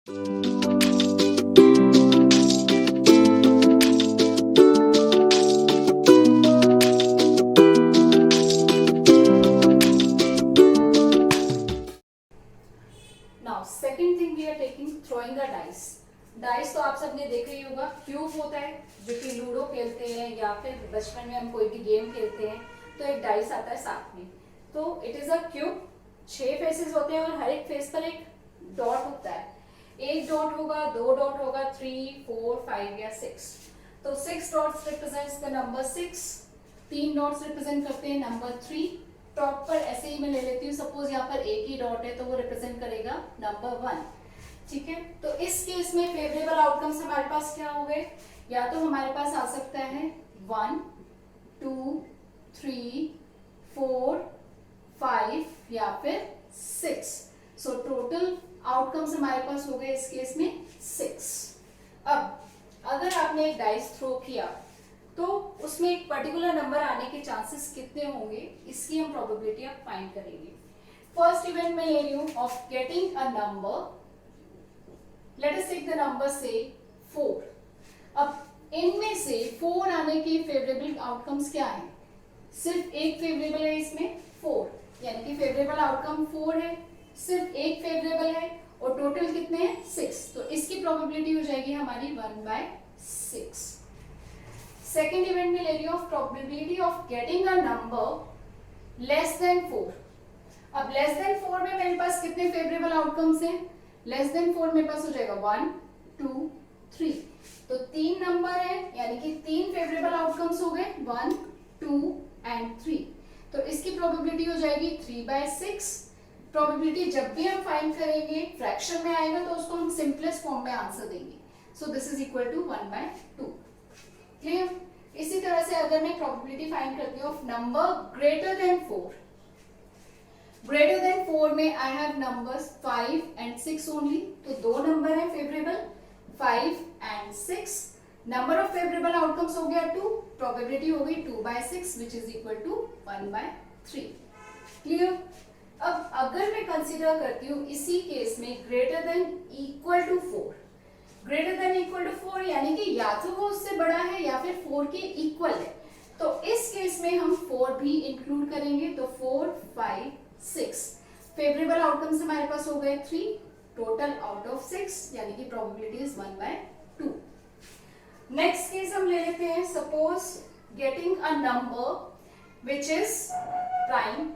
Now second thing we are taking throwing a dice. Dice तो आप सबने देखा ही होगा, क्यूब होता है जो कि लूडो खेलते हैं या फिर बचपन में हम कोई भी गेम खेलते हैं तो एक डाइस आता है साथ में। तो it is a cube, 6 faces होते हैं और हर एक फेस पर एक डॉट होता है। एक डॉट होगा, 2 डॉट होगा, 3, 4, 5 या 6। तो 6 dots represents the number 6, 3 dots represent करते हैं नंबर 3। टॉप पर ऐसे ही मैं ले लेती हूँ, सपोज यहाँ पर एक ही डॉट है तो वो रिप्रेजेंट करेगा नंबर 1। ठीक है, तो इस केस में फेवरेबल आउटकम्स हमारे पास क्या हो गए, या तो हमारे पास आ सकता है 1, 2, 3, 4, 5 या फिर 6। सो टोटल आउटकम्स हमारे पास हो गए इस केस में 6। अब अगर आपने एक डाइस थ्रो किया तो उसमें एक पर्टिकुलर नंबर आने के चांसेस कितने होंगे, इसकी हम प्रोबेबिलिटी अब फाइंड करेंगे। फर्स्ट इवेंट में ले रही हूं of getting a number, let us take the number say 4। अब इनमें से 4 आने के फेवरेबल आउटकम्स क्या है, सिर्फ एक फेवरेबल है इसमें 4, यानी कि फेवरेबल आउटकम 4 है, सिर्फ एक फेवरेबल है और टोटल कितने हैं 6। तो इसकी प्रोबेबिलिटी हो जाएगी हमारी 1/6। सेकेंड इवेंट में ले रही हूँ probability of getting a number less than 4। अब लेस देन 4 में मेरे पास कितने फेवरेबल आउटकम्स हैं, लेस देन 4 मेरे पास हो जाएगा 1, 2, 3। तो 3 नंबर है यानी कि 3 फेवरेबल आउटकम्स हो गए 1, 2 एंड 3। तो इसकी प्रोबेबिलिटी हो जाएगी 3/6। प्रोबेबिलिटी जब भी हम फाइंड करेंगे फ्रैक्शन में आएगा तो उसको हम सिंपलेस्ट फॉर्म में आंसर देंगे। So this is equal to 1/2। Clear. इसी तरह से अगर मैं प्रोबेबिलिटी फाइंड करती हूँ of number greater than 4, greater than 4 में I have numbers 5 and 6 only. तो 2 नंबर है favourable 5 and 6। Number of favourable outcomes हो गया 2, प्रोबेबिलिटी हो गई 2/6 which is equal to 1/3। Clear. अब अगर मैं कंसीडर करती हूँ इसी केस में greater than equal to 4, greater than equal to 4 यानी कि या तो वो उससे बड़ा है या फिर 4 के इक्वल है, तो इस केस में हम 4 भी इंक्लूड करेंगे। तो 4, 5, 6 फेवरेबल आउटकम्स हमारे पास हो गए 3, टोटल आउट ऑफ 6 यानी कि प्रोबेबिलिटी इज 1/2। नेक्स्ट केस हम ले लेते हैं, suppose getting a number which is prime.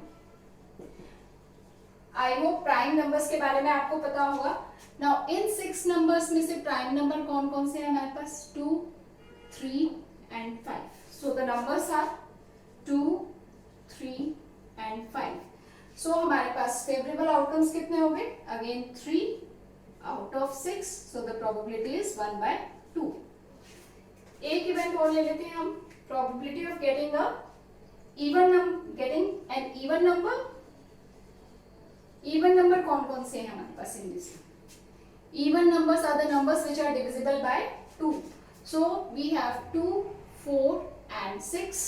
I hope prime numbers के बारे में आपको पता होगा। नाउ इन 6 नंबर्स में से प्राइम नंबर कौन कौन से हैं हमारे पास, 2, 3 and 5। So the numbers are 2, 3 and 5। So हमारे पास फेवरेबल आउटकम्स कितने हो गए, again 3 out of 6। So the probability is 1/2। एक इवेंट और ले लेते हैं हम, probability of getting an even number. Even number कौन कौन से हैं हमारे पास in this, even numbers are the numbers which are divisible by 2. So we have 2, 4 and 6.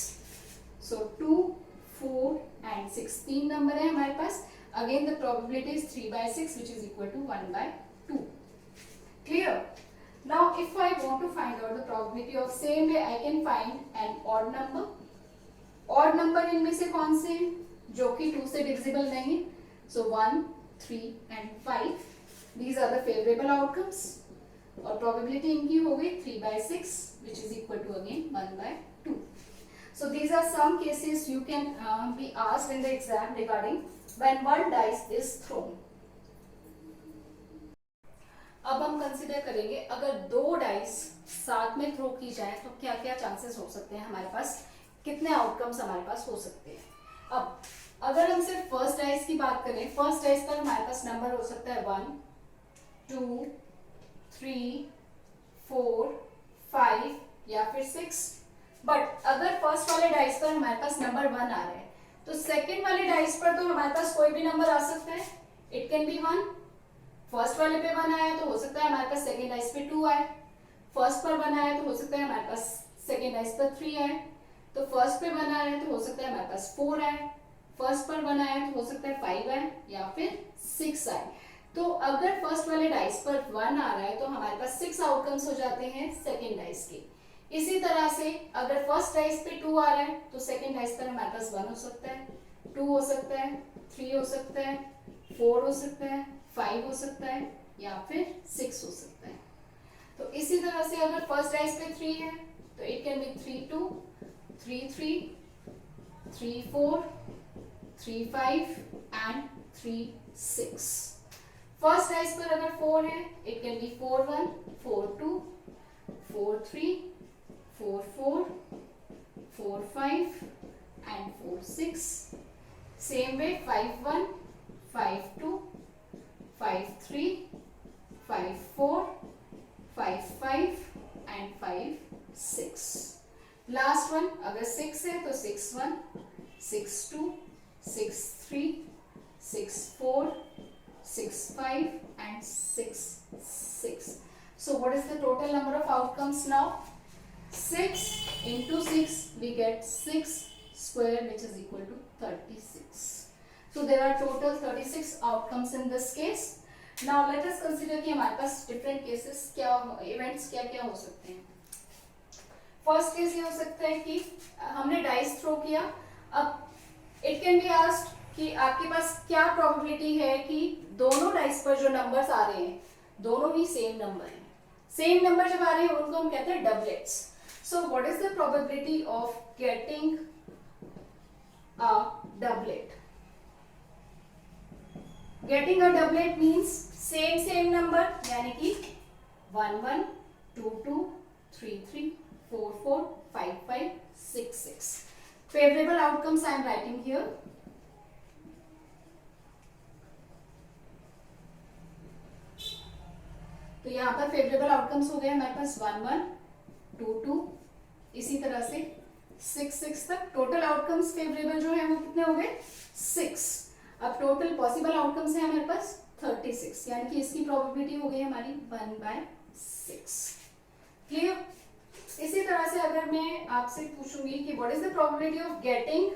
So 2, 4 and 6 तीन नंबर है हमारे पास। Again the probability is 3/6 which is equal to 1/2. Clear? Now if I want to find out the probability of same way I can find an odd number. Odd number इनमें से कौन से हैं जो कि 2 से divisible नहीं है। So 1, 3 and 5. These are the favorable outcomes और probability इनकी हो गई 3/6 which is equal to again 1/2. So these are some cases you can be asked in the exam regarding when one dice is thrown. अब हम consider करेंगे अगर 2 dice साथ में थ्रो की जाए तो क्या क्या चांसेस हो सकते हैं हमारे पास, कितने आउटकम्स हमारे पास हो सकते हैं। अब अगर हम सिर्फ फर्स्ट डाइस की बात करें, फर्स्ट डाइस पर हमारे पास नंबर हो सकता है 1, 2, 3, 4, 5 या फिर 6। बट अगर फर्स्ट वाले डाइस पर हमारे पास नंबर 1 आ रहा है तो सेकंड वाले डाइस पर तो हमारे पास कोई भी नंबर आ सकता है, इट कैन बी 1। फर्स्ट वाले पे 1 आया तो हो सकता है हमारे पास सेकंड डाइस पे 2 आए, फर्स्ट पर 1 आया तो हो सकता है हमारे पास सेकंड डाइस पर 3 आए, तो फर्स्ट पे 1 आया तो हो सकता है हमारे पास 4 आए, फर्स्ट पर 1 आया तो हो सकता है 5 आए या फिर 6 आए। तो अगर फर्स्ट वाले डाइस पर 1 आ रहा है तो हमारे पास 6 आउटकम्स हो जाते हैं सेकेंड डाइस के। इसी तरह से अगर फर्स्ट डाइस पे 2 आ रहा है तो सेकेंड डाइस पर हमारे पास 1 हो सकता है, 2 हो सकता है, 3 हो सकता है, 4 हो सकता है, 5 हो सकता है या फिर 6 हो सकता है। तो इसी तरह से अगर फर्स्ट डाइस पे 3 है तो it can be 3 2, 3 3, 3 4, 3 5 and 3 6। First dice पर अगर 4 है it can be 4 1, 4 2, 4 3, 4 4, 4 5 and 4 6। Same way 5 1, 5 2, 5 3, 5 4, 5 5 and 5 6। Last one अगर 6 है तो 6 1, 6 2, 6 3, 6 4, 6 5 and 6 6. So what is the total number of outcomes now? 6 into 6 we get 6 square which is equal to 36. So there are total 36 outcomes in this case. Now let us consider कि हमारे पास different cases क्या events क्या क्या हो सकते हैं। First case ये हो सकता है कि हमने डाइस थ्रो किया। अब इट कैन बी आस्क्ड कि आपके पास क्या प्रोबेबिलिटी है कि दोनों डाइस पर जो नंबर्स आ रहे हैं दोनों ही सेम नंबर हैं। सेम नंबर जब आ रहे हैं उनको हम कहते हैं doublets. So what is the probability of getting a doublet? Getting a doublet means same number, यानी कि 1 1, 2 2, 3 3, 4 4, 5 5, 6 6. Favorable outcomes I am writing here. तो यहाँ पर फेवरेबल आउटकम्स हो गए हमारे पास 1 1, 2 2, इसी तरह से 6 6 तक। टोटल आउटकम्स फेवरेबल जो है वो कितने हो गए? 6। अब टोटल पॉसिबल आउटकम्स है हमारे पास 36, यानी कि इसकी प्रोबेबिलिटी हो गई हमारी 1/6। क्लियर? इसी तरह से अगर मैं आपसे पूछूंगी कि what is the probability of getting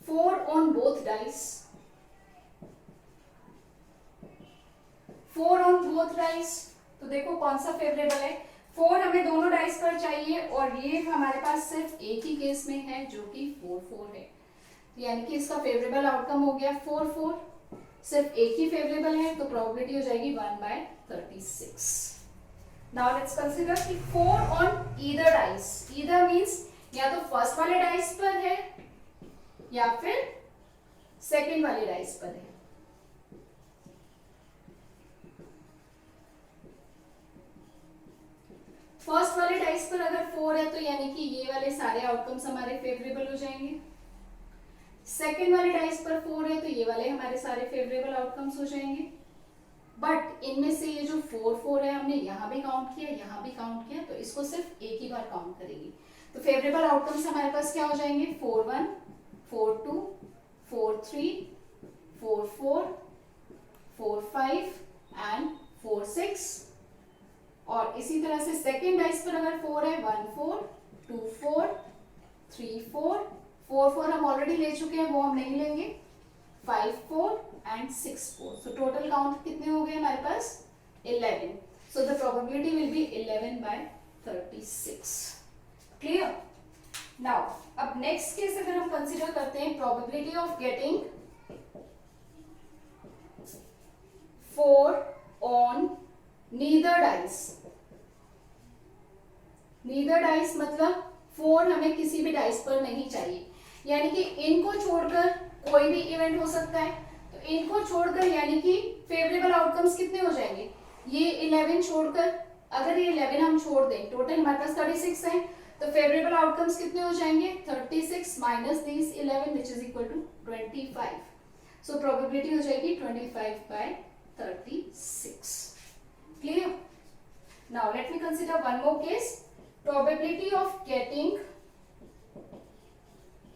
4 on both dice, 4 on both dice, तो देखो कौन सा फेवरेबल है। 4 हमें दोनों डाइस पर चाहिए और ये हमारे पास सिर्फ एक ही केस में है जो कि 4 4 है, यानी कि इसका फेवरेबल आउटकम हो गया 4 4। सिर्फ एक ही फेवरेबल है तो प्रोबेबिलिटी हो जाएगी 1/36। नाउ लेट्स कंसीडर कि 4 on either dice. Either means या तो फर्स्ट वाले डाइस पर है या फिर सेकंड वाले डाइस पर है। फर्स्ट वाले डाइस पर अगर 4 है तो यानी कि ये वाले सारे आउटकम्स हमारे फेवरेबल हो जाएंगे। सेकंड वाले डाइस पर 4 है तो ये वाले हमारे सारे फेवरेबल आउटकम्स हो जाएंगे। बट इनमें से ये जो 4 4 है हमने यहाँ भी काउंट किया, यहाँ भी काउंट किया, तो इसको सिर्फ एक ही बार काउंट करेगी। तो फेवरेबल आउटकम्स हमारे पास क्या हो जाएंगे? 4 1, 4 2, 4 3, 4 4, 4 5 एंड 4 6। और इसी तरह से सेकेंड डाइस पर अगर 4 है 1 4, 2 4, 3 4, 4 4 हम ऑलरेडी ले चुके हैं वो हम नहीं लेंगे, 5 4 एंड 6 4। सो टोटल काउंट कितने हो गए हमारे पास? 11। सो the probability will be 11/36। Clear? Now अब नेक्स्ट केस अगर हम कंसीडर करते हैं probability of getting 4 on neither dice. Neither dice मतलब 4 हमें किसी भी डाइस पर नहीं चाहिए, यानी कि इनको छोड़कर कोई भी इवेंट हो सकता है। तो इनको छोड़कर यानी कि फेवरेबल आउटकम्स कितने हो जाएंगे? ये 11 छोड़कर, अगर ये 11 हम छोड़ दें, टोटल हमारे पास 36 है, तो फेवरेबल आउटकम्स कितने हो जाएंगे? 36 minus this 11 which is equal to 25। So probability हो जाएगी 25/36। Clear? Now let me consider one more case. Probability of getting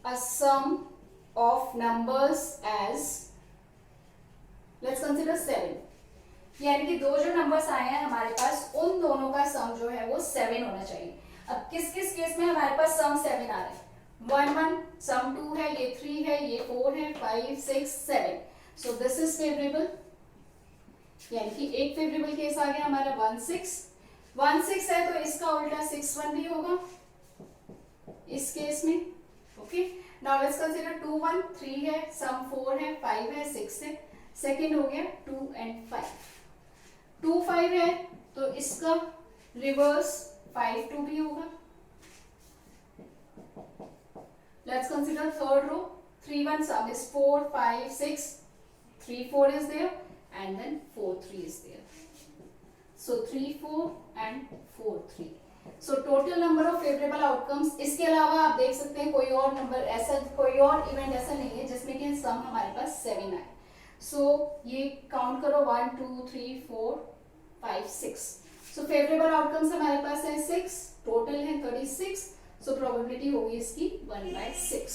a sum of numbers as, let's consider 7, यानी कि दो जो नंबर्स आए हैं हमारे पास उन दोनों का सम जो है वो 7 होना चाहिए। अब किस किस केस में हमारे पास सम 7 आ रहा है? 1 1 सम 2 है, ये 3 है, ये 4 है, 5 6 7। सो दिस इज फेवरेबल, यानी कि एक फेवरेबल केस आ गया हमारा 1/6 है, तो इसका उल्टा 6/1 भी होगा इस केस में। ओके, नाउ लेट्स कंसीडर 2 1 3 है, सम 4 है, 5 है, 6 है, सेकेंड हो गया 2 and 5। 2 5 है तो इसका रिवर्स 5 2 भी होगा। Let's consider third row, 3 1 sum is 4 5 6, 3 4 is there and then 4 3 is there, so 3 4 and 4 3, so total number of favorable outcomes। इसके अलावा आप देख सकते हैं कोई और नंबर ऐसा, कोई और इवेंट ऐसा नहीं है जिसमें कि सम हमारे पास 7 आए। सो ये काउंट करो 1 2 3 4 5 6, सो फेवरेबल आउटकम्स हमारे पास है 6, टोटल है 36, सो प्रोबेबिलिटी होगी इसकी 1/6।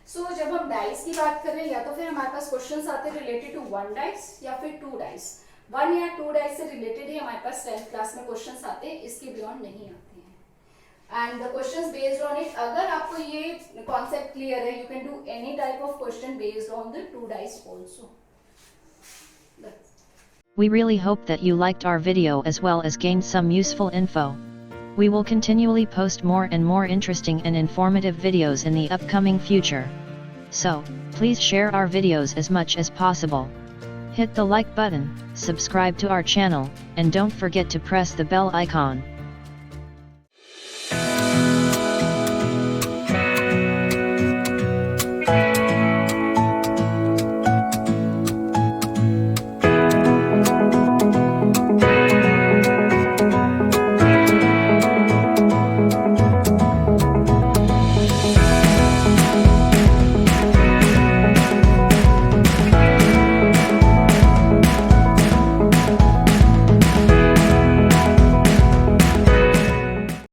सो जब हम डाइस की बात कर रहे हैं, या तो फिर हमारे पास क्वेश्चंस आते हैं रिलेटेड टू 1 डाइस या फिर 2 डाइस। 1 या 2 डाइस से रिलेटेड ही हमारे पास 10th क्लास में क्वेश्चंस आते हैं, इसके बियॉन्ड नहीं आते हैं। And the questions based on it, अगर आपको ये कॉन्सेप्ट क्लियर है, you can do any type of question based on the 2 dice also. We really hope that you liked our video as well as gained some useful info. We will continually post more and more interesting and informative videos in the upcoming future. So, please share our videos as much as possible. Hit the like button, subscribe to our channel, and don't forget to press the bell icon.